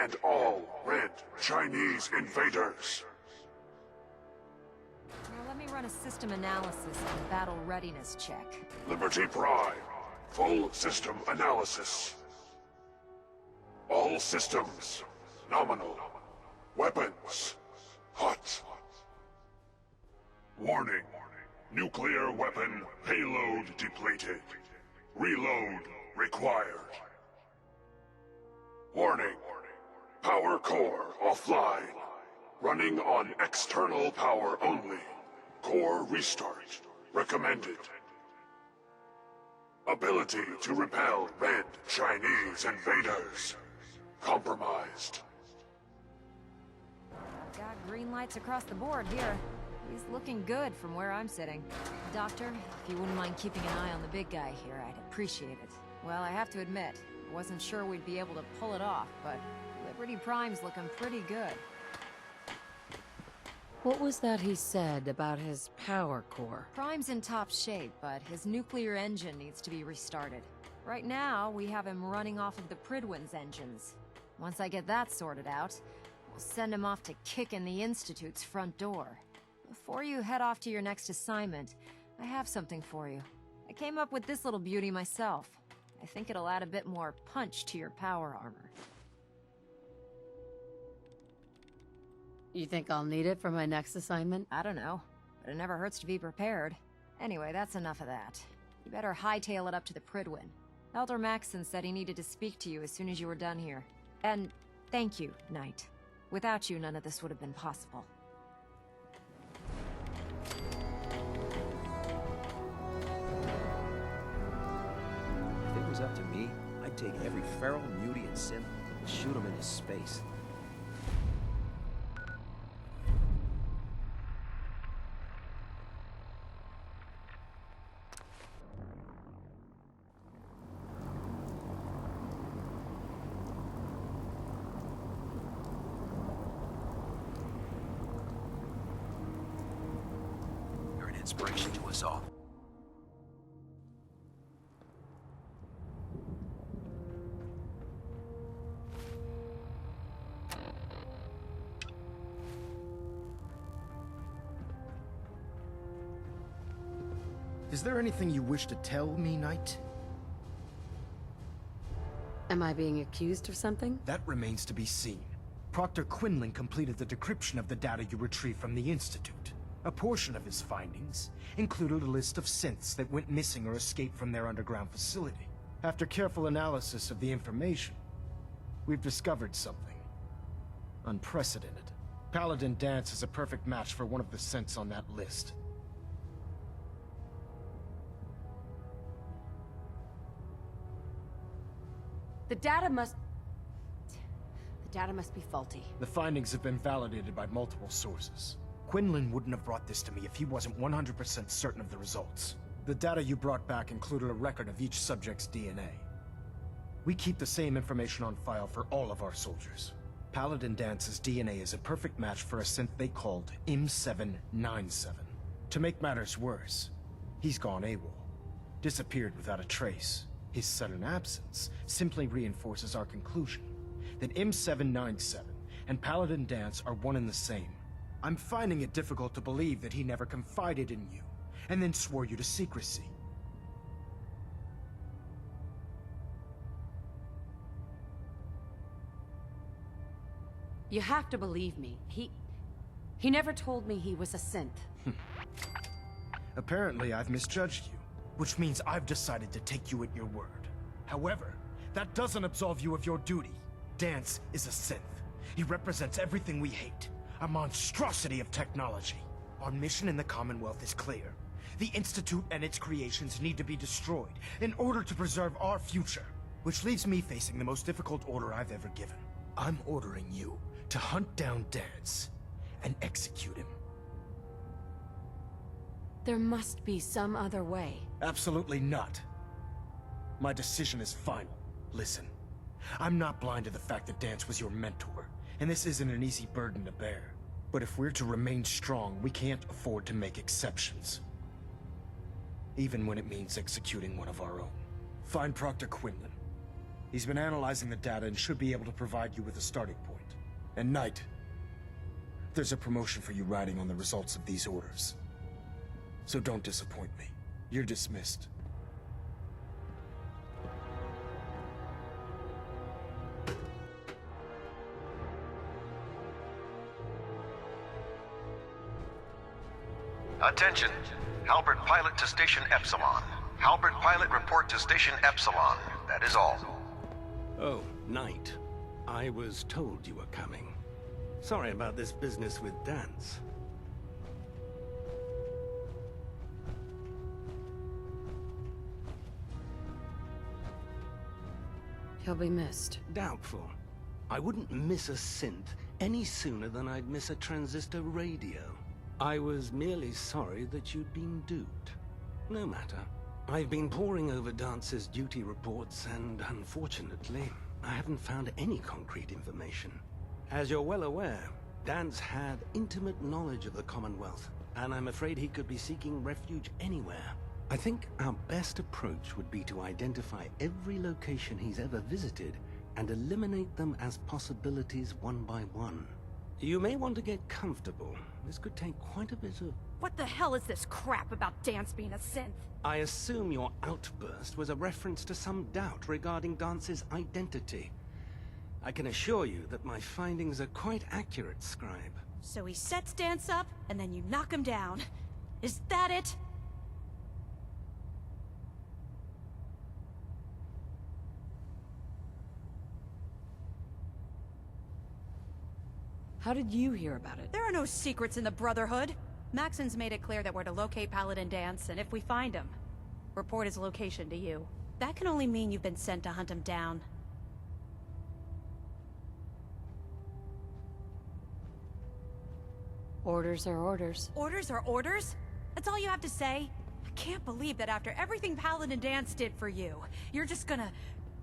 and all red Chinese invaders. Now let me run a system analysis and battle readiness check. Liberty Prime. Full system analysis. All systems nominal. Weapons hot. Warning. Nuclear weapon payload depleted. Reload required. Warning. Power core offline. Running on external power only. Core restart recommended. Ability to repel red Chinese invaders compromised. Got green lights across the board here. He's looking good from where I'm sitting. Doctor, if you wouldn't mind keeping an eye on the big guy here, I'd appreciate it. Well, I have to admit, I wasn't sure we'd be able to pull it off, but Liberty Prime's looking pretty good. What was that he said about his power core? Prime's in top shape, but his nuclear engine needs to be restarted. Right now, we have him running off of the Prydwen's engines. Once I get that sorted out, we'll send him off to kick in the Institute's front door. Before you head off to your next assignment, I have something for you. I came up with this little beauty myself. I think it'll add a bit more punch to your power armor. You think I'll need it for my next assignment? I don't know, but it never hurts to be prepared. Anyway, that's enough of that. You better hightail it up to the Prydwen. Elder Maxson said he needed to speak to you as soon as you were done here. And thank you, Knight. Without you, none of this would have been possible. If it was up to me, I'd take every feral, mutie, and synth and shoot them into space. You're an inspiration to us all. Is there anything you wish to tell me, Knight? Am I being accused of something? That remains to be seen. Proctor Quinlan completed the decryption of the data you retrieved from the Institute. A portion of his findings included a list of synths that went missing or escaped from their underground facility. After careful analysis of the information, we've discovered something unprecedented. Paladin Danse is a perfect match for one of the synths on that list. The data must be faulty. The findings have been validated by multiple sources. Quinlan wouldn't have brought this to me if he wasn't 100% certain of the results. The data you brought back included a record of each subject's DNA. We keep the same information on file for all of our soldiers. Paladin Dance's DNA is a perfect match for a synth they called M797. To make matters worse, he's gone AWOL. Disappeared without a trace. His sudden absence simply reinforces our conclusion that M797 and Paladin Danse are one and the same. I'm finding it difficult to believe that he never confided in you, and then swore you to secrecy. You have to believe me. He never told me he was a synth. Apparently, I've misjudged you, which means I've decided to take you at your word. However, that doesn't absolve you of your duty. Danse is a synth. He represents everything we hate. A monstrosity of technology. Our mission in the Commonwealth is clear. The Institute and its creations need to be destroyed in order to preserve our future. Which leaves me facing the most difficult order I've ever given. I'm ordering you to hunt down Danse and execute him. There must be some other way. Absolutely not. My decision is final. Listen, I'm not blind to the fact that Danse was your mentor, and this isn't an easy burden to bear. But if we're to remain strong, we can't afford to make exceptions. Even when it means executing one of our own. Find Proctor Quinlan. He's been analyzing the data and should be able to provide you with a starting point. And Knight, there's a promotion for you riding on the results of these orders. So don't disappoint me. You're dismissed. Attention. Halbert pilot to Station Epsilon. Halbert pilot report to Station Epsilon. That is all. Oh, Knight. I was told you were coming. Sorry about this business with Danse. He'll be missed. Doubtful. I wouldn't miss a synth any sooner than I'd miss a transistor radio. I was merely sorry that you'd been duped. No matter. I've been poring over Dance's duty reports, and unfortunately, I haven't found any concrete information. As you're well aware, Dance had intimate knowledge of the Commonwealth, and I'm afraid he could be seeking refuge anywhere. I think our best approach would be to identify every location he's ever visited and eliminate them as possibilities one by one. You may want to get comfortable. This could take quite a bit of... What the hell is this crap about Danse being a synth? I assume your outburst was a reference to some doubt regarding Dance's identity. I can assure you that my findings are quite accurate, Scribe. So he sets Danse up, and then you knock him down. Is that it? How did you hear about it? There are no secrets in the Brotherhood. Maxon's made it clear that we're to locate Paladin Danse, and if we find him, report his location to you. That can only mean you've been sent to hunt him down. Orders are orders. Orders are orders? That's all you have to say? I can't believe that after everything Paladin Danse did for you, you're just gonna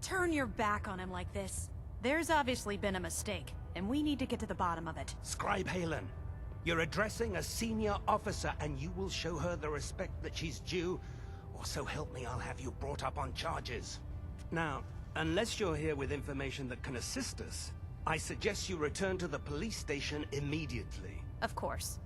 turn your back on him like this. There's obviously been a mistake, and we need to get to the bottom of it. Scribe Halen, you're addressing a senior officer, and you will show her the respect that she's due, or so help me, I'll have you brought up on charges. Now, unless you're here with information that can assist us, I suggest you return to the police station immediately. Of course.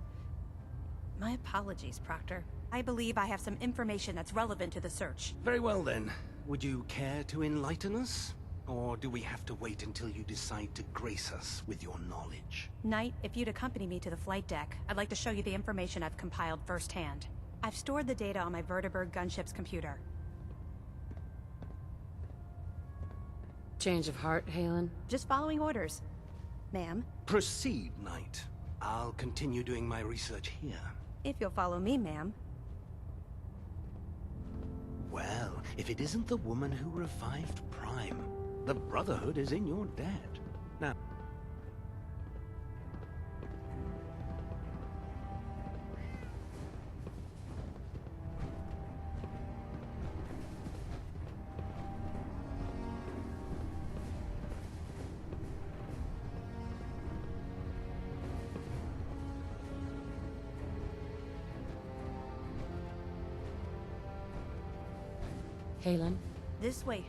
My apologies, Proctor. I believe I have some information that's relevant to the search. Very well then. Would you care to enlighten us? Or do we have to wait until you decide to grace us with your knowledge? Knight, if you'd accompany me to the flight deck, I'd like to show you the information I've compiled firsthand. I've stored the data on my Vertibird gunship's computer. Change of heart, Halen? Just following orders. Ma'am, Proceed, Knight. I'll continue doing my research here. if you'll follow me, ma'am. Well, if it isn't the woman who revived Prime, the Brotherhood is in your debt. Now... Halen? This way.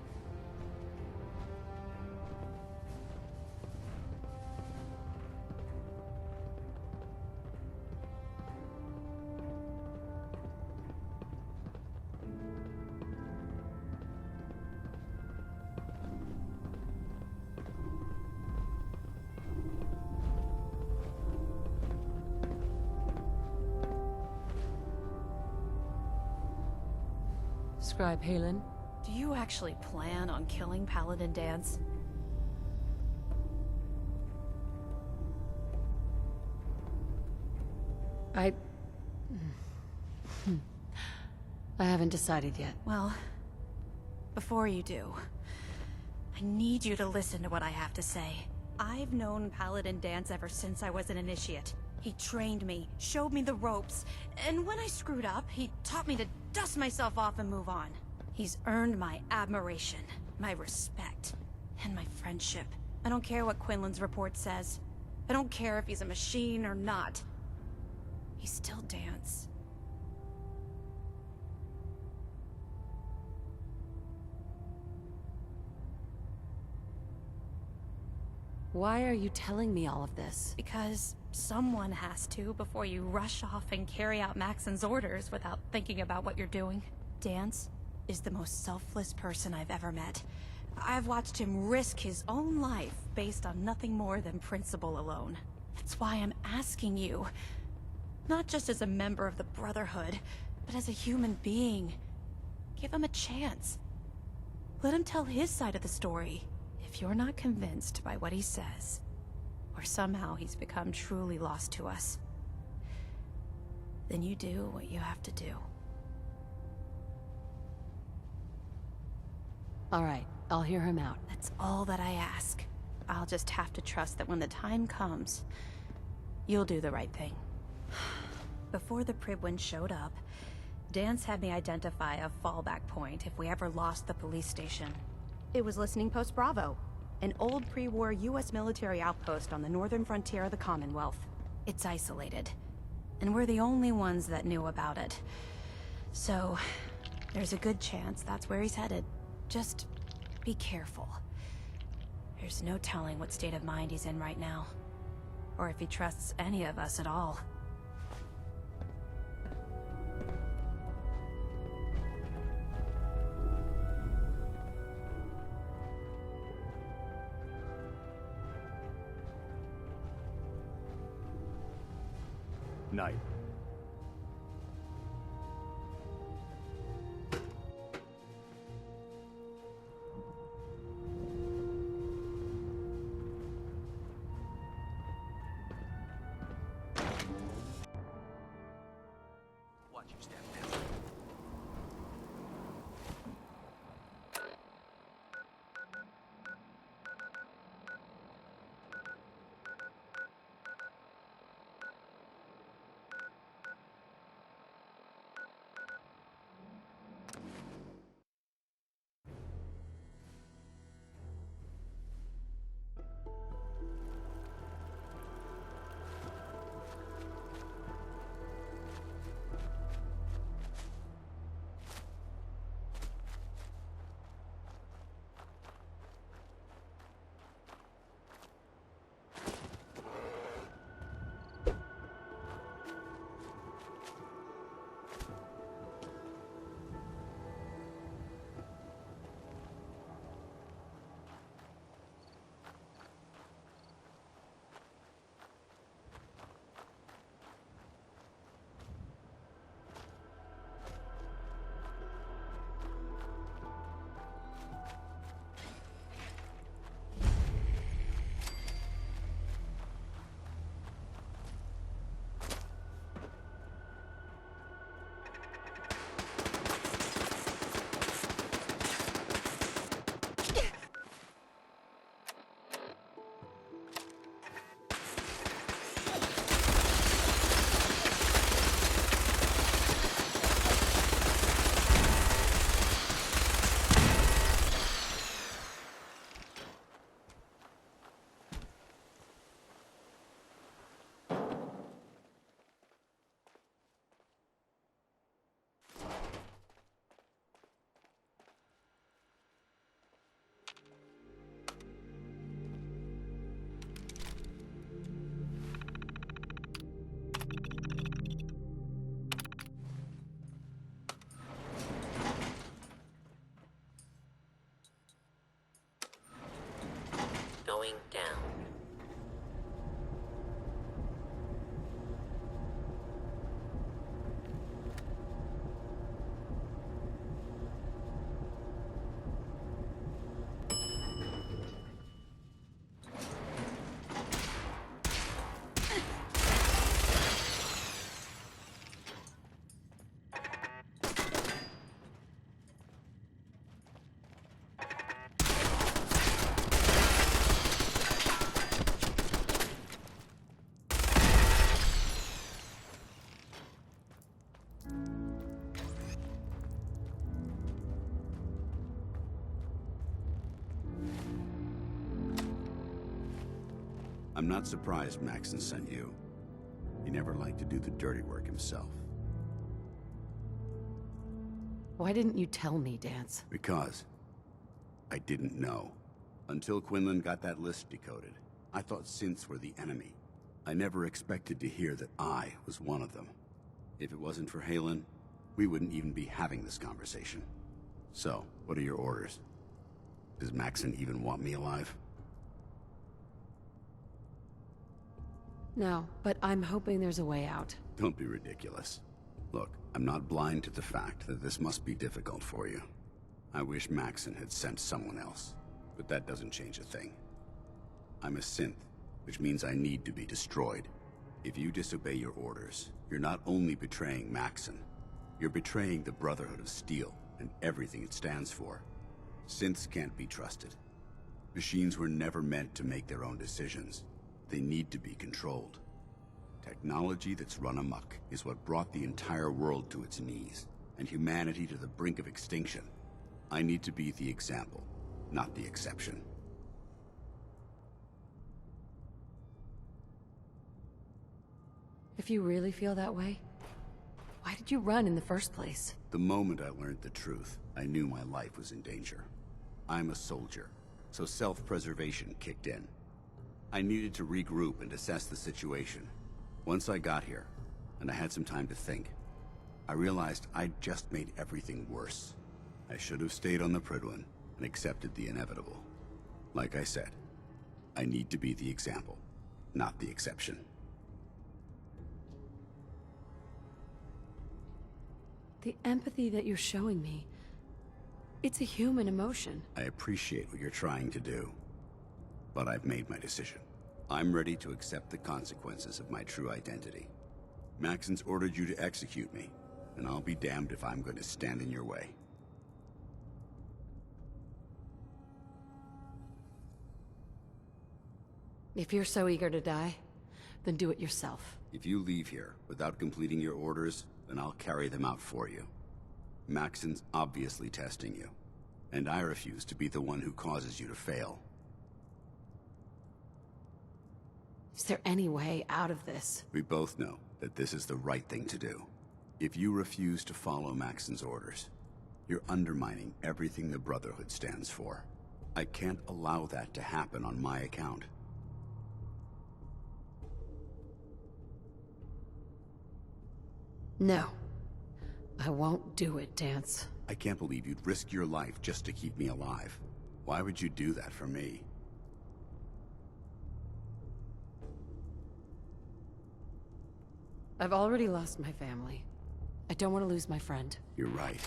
Scribe Halen? Do you actually plan on killing Paladin Danse? I haven't decided yet. Well, before you do, I need you to listen to what I have to say. I've known Paladin Danse ever since I was an initiate. He trained me, showed me the ropes, and when I screwed up, he taught me to dust myself off and move on. He's earned my admiration, my respect, and my friendship. I don't care what Quinlan's report says. I don't care if he's a machine or not. He's still Danse. Why are you telling me all of this? Because someone has to before you rush off and carry out Maxon's orders without thinking about what you're doing. Dance is the most selfless person I've ever met. I've watched him risk his own life based on nothing more than principle alone. That's why I'm asking you. Not just as a member of the Brotherhood, but as a human being. Give him a chance. Let him tell his side of the story. If you're not convinced by what he says, or somehow he's become truly lost to us, then you do what you have to do. All right, I'll hear him out. That's all that I ask. I'll just have to trust that when the time comes, you'll do the right thing. Before the Prydwen showed up, Dance had me identify a fallback point if we ever lost the police station. It was Listening Post Bravo, an old pre-war US military outpost on the northern frontier of the Commonwealth. It's isolated, and we're the only ones that knew about it. So, there's a good chance that's where he's headed. Just be careful. There's no telling what state of mind he's in right now, or if he trusts any of us at all. Night. Watch your step now. Going down. I'm not surprised Maxon sent you. He never liked to do the dirty work himself. Why didn't you tell me, Dance? Because I didn't know. Until Quinlan got that list decoded. I thought synths were the enemy. I never expected to hear that I was one of them. If it wasn't for Haylen, we wouldn't even be having this conversation. So, what are your orders? Does Maxson even want me alive? No, but I'm hoping there's a way out. Don't be ridiculous. Look, I'm not blind to the fact that this must be difficult for you. I wish Maxson had sent someone else, but that doesn't change a thing. I'm a synth, which means I need to be destroyed. If you disobey your orders, you're not only betraying Maxson, you're betraying the Brotherhood of Steel and everything it stands for. Synths can't be trusted. Machines were never meant to make their own decisions. They need to be controlled. Technology that's run amok is what brought the entire world to its knees, and humanity to the brink of extinction. I need to be the example, not the exception. If you really feel that way, why did you run in the first place? The moment I learned the truth, I knew my life was in danger. I'm a soldier, so self-preservation kicked in. I needed to regroup and assess the situation. Once I got here, and I had some time to think, I realized I'd just made everything worse. I should have stayed on the Prydwen and accepted the inevitable. Like I said, I need to be the example, not the exception. The empathy that you're showing me, it's a human emotion. I appreciate what you're trying to do, but I've made my decision. I'm ready to accept the consequences of my true identity. Maxson's ordered you to execute me, and I'll be damned if I'm going to stand in your way. If you're so eager to die, then do it yourself. If you leave here without completing your orders, then I'll carry them out for you. Maxson's obviously testing you, and I refuse to be the one who causes you to fail. Is there any way out of this? We both know that this is the right thing to do. If you refuse to follow Maxson's orders, you're undermining everything the Brotherhood stands for. I can't allow that to happen on my account. No. I won't do it, Danse. I can't believe you'd risk your life just to keep me alive. Why would you do that for me? I've already lost my family. I don't want to lose my friend. You're right.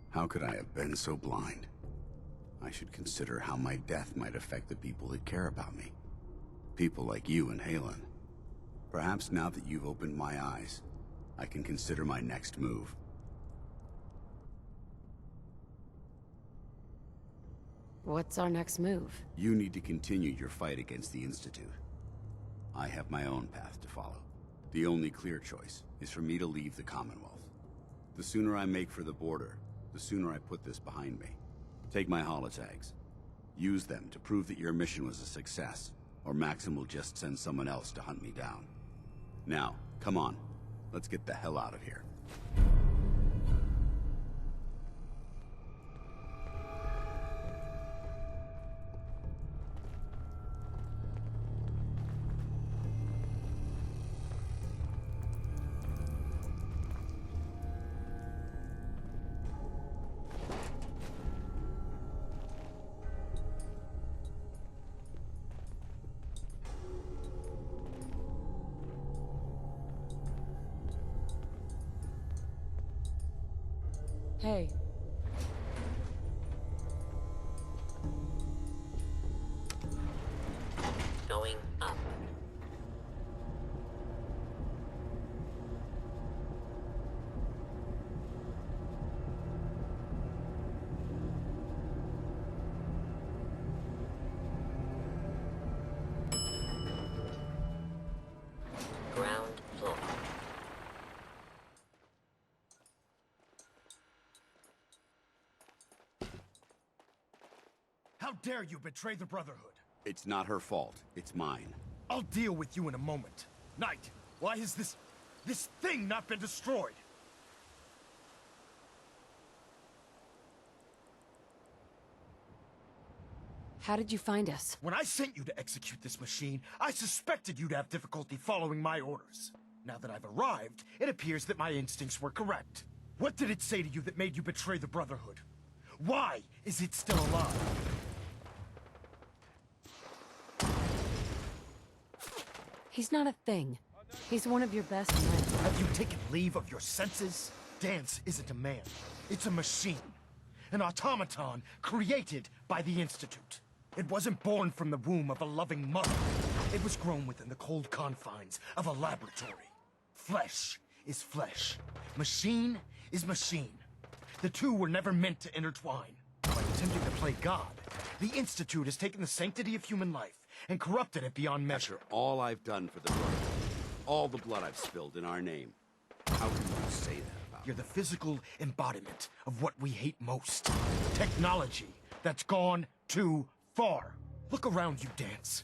How could I have been so blind? I should consider how my death might affect the people that care about me. People like you and Haylen. Perhaps now that you've opened my eyes, I can consider my next move. What's our next move? You need to continue your fight against the Institute. I have my own path to follow. The only clear choice is for me to leave the Commonwealth. The sooner I make for the border, the sooner I put this behind me. Take my holotags. Use them to prove that your mission was a success, or Maxson will just send someone else to hunt me down. Now, come on. Let's get the hell out of here. Hey. Going up. Ground floor. How dare you betray the Brotherhood? It's not her fault. It's mine. I'll deal with you in a moment. Knight, why has this thing not been destroyed? How did you find us? When I sent you to execute this machine, I suspected you'd have difficulty following my orders. Now that I've arrived, it appears that my instincts were correct. What did it say to you that made you betray the Brotherhood? Why is it still alive? He's not a thing. He's one of your best men. Have you taken leave of your senses? Dance isn't a man. It's a machine. An automaton created by the Institute. It wasn't born from the womb of a loving mother. It was grown within the cold confines of a laboratory. Flesh is flesh. Machine is machine. The two were never meant to intertwine. By attempting to play God, the Institute has taken the sanctity of human life and corrupted it beyond measure. After all I've done for the Brotherhood, all the blood I've spilled in our name, how can you say that about You're the physical embodiment of what we hate most. Technology that's gone too far. Look around you, Dance.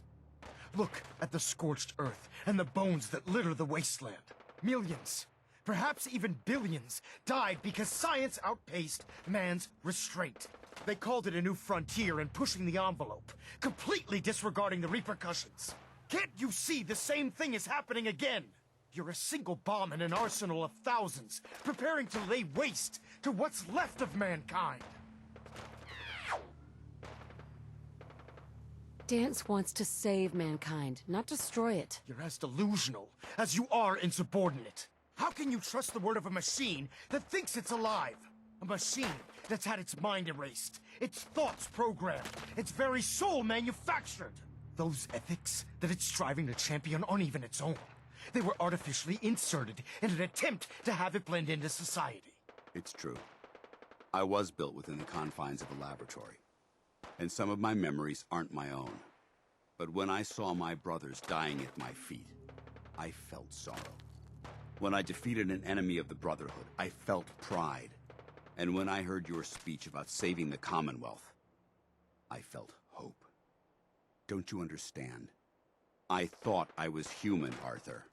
Look at the scorched earth and the bones that litter the wasteland. Millions, perhaps even billions, died because science outpaced man's restraint. They called it a new frontier and pushing the envelope, completely disregarding the repercussions. Can't you see the same thing is happening again? You're a single bomb in an arsenal of thousands, preparing to lay waste to what's left of mankind. Dance wants to save mankind, not destroy it. You're as delusional as you are insubordinate. How can you trust the word of a machine that thinks it's alive? A machine that's had its mind erased, its thoughts programmed, its very soul manufactured. Those ethics that it's striving to champion aren't even its own. They were artificially inserted in an attempt to have it blend into society. It's true. I was built within the confines of a laboratory, and some of my memories aren't my own. But when I saw my brothers dying at my feet, I felt sorrow. When I defeated an enemy of the Brotherhood, I felt pride. And when I heard your speech about saving the Commonwealth, I felt hope. Don't you understand? I thought I was human, Arthur.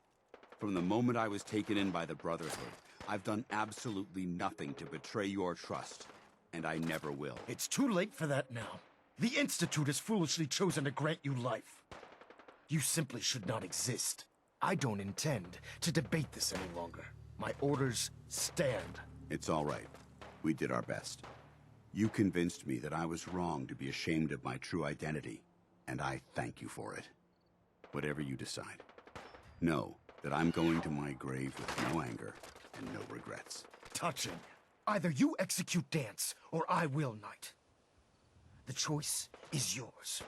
From the moment I was taken in by the Brotherhood, I've done absolutely nothing to betray your trust, and I never will. It's too late for that now. The Institute has foolishly chosen to grant you life. You simply should not exist. I don't intend to debate this any longer. My orders stand. It's all right. We did our best. You convinced me that I was wrong to be ashamed of my true identity, and I thank you for it. Whatever you decide. Know that I'm going to my grave with no anger and no regrets. Touching. Either you execute Dance, or I will, Knight. The choice is yours.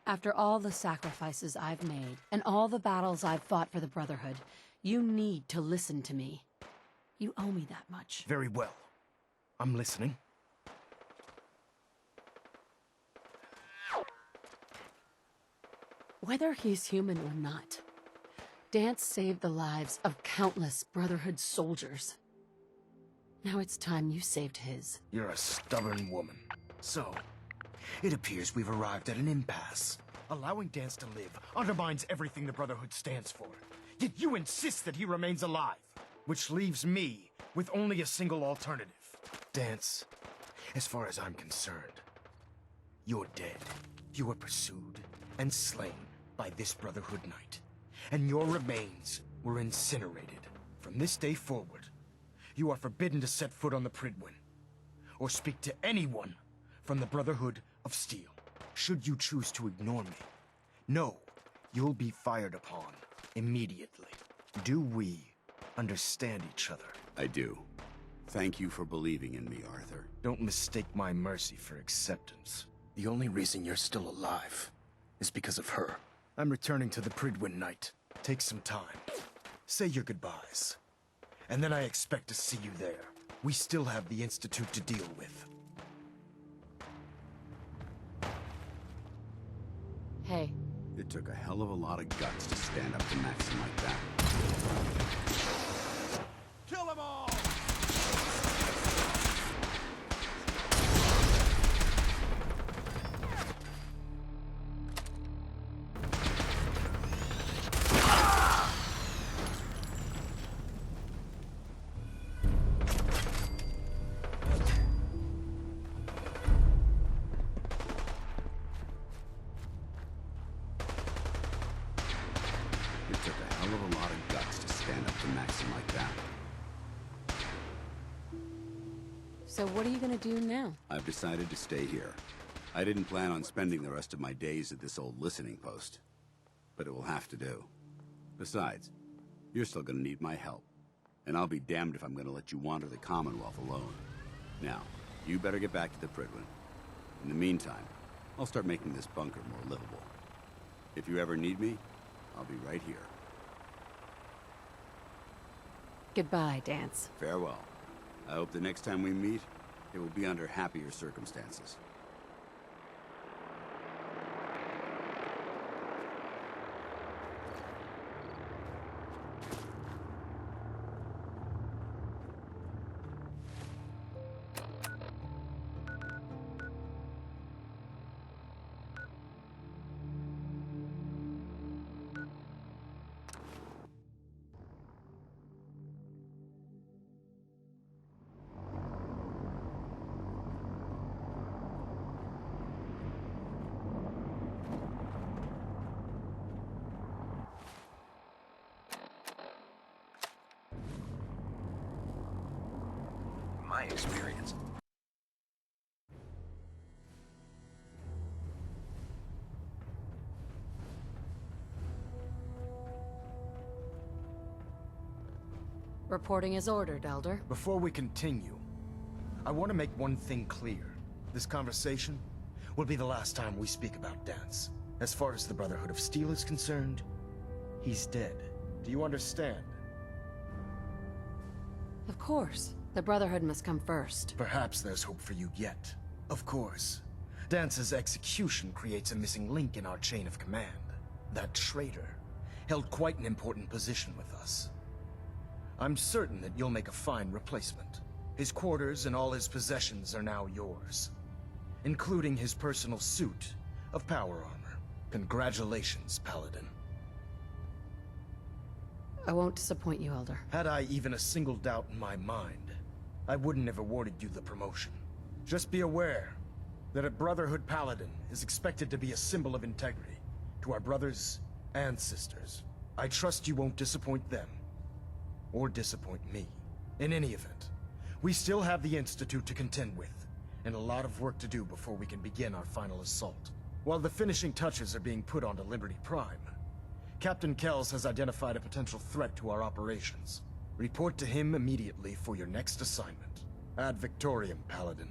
After all the sacrifices I've made, and all the battles I've fought for the Brotherhood, you need to listen to me. You owe me that much. Very well. I'm listening. Whether he's human or not, Dance saved the lives of countless Brotherhood soldiers. Now it's time you saved his. You're a stubborn woman. So, it appears we've arrived at an impasse. Allowing Dance to live undermines everything the Brotherhood stands for. Yet you insist that he remains alive. Which leaves me with only a single alternative. Dance, as far as I'm concerned, you're dead. You were pursued and slain by this Brotherhood Knight. And your remains were incinerated. From this day forward, you are forbidden to set foot on the Prydwen, or speak to anyone from the Brotherhood of Steel. Should you choose to ignore me, know you'll be fired upon immediately. Do we understand each other? I do. Thank you for believing in me, Arthur. Don't mistake my mercy for acceptance. The only reason you're still alive is because of her. I'm returning to the Prydwen Knight. Take some time. Say your goodbyes. And then I expect to see you there. We still have the Institute to deal with. Hey. It took a hell of a lot of guts to stand up to Maxim like that. Kill them all! So what are you gonna do now? I've decided to stay here. I didn't plan on spending the rest of my days at this old listening post, but it will have to do. Besides, you're still gonna need my help, and I'll be damned if I'm gonna let you wander the Commonwealth alone. Now, you better get back to the Prydwen. In the meantime, I'll start making this bunker more livable. If you ever need me, I'll be right here. Goodbye, Dance. Farewell. I hope the next time we meet, it will be under happier circumstances. My experience. Reporting is ordered, Elder. Before we continue, I want to make one thing clear. This conversation will be the last time we speak about Dance. As far as the Brotherhood of Steel is concerned, he's dead. Do you understand? Of course. The Brotherhood must come first. Perhaps there's hope for you yet. Of course. Dance's execution creates a missing link in our chain of command. That traitor held quite an important position with us. I'm certain that you'll make a fine replacement. His quarters and all his possessions are now yours, including his personal suit of power armor. Congratulations, Paladin. I won't disappoint you, Elder. Had I even a single doubt in my mind, I wouldn't have awarded you the promotion. Just be aware that a Brotherhood Paladin is expected to be a symbol of integrity to our brothers and sisters. I trust you won't disappoint them, or disappoint me. In any event, we still have the Institute to contend with, and a lot of work to do before we can begin our final assault. While the finishing touches are being put onto Liberty Prime, Captain Kells has identified a potential threat to our operations. Report to him immediately for your next assignment. Ad Victoriam, Paladin.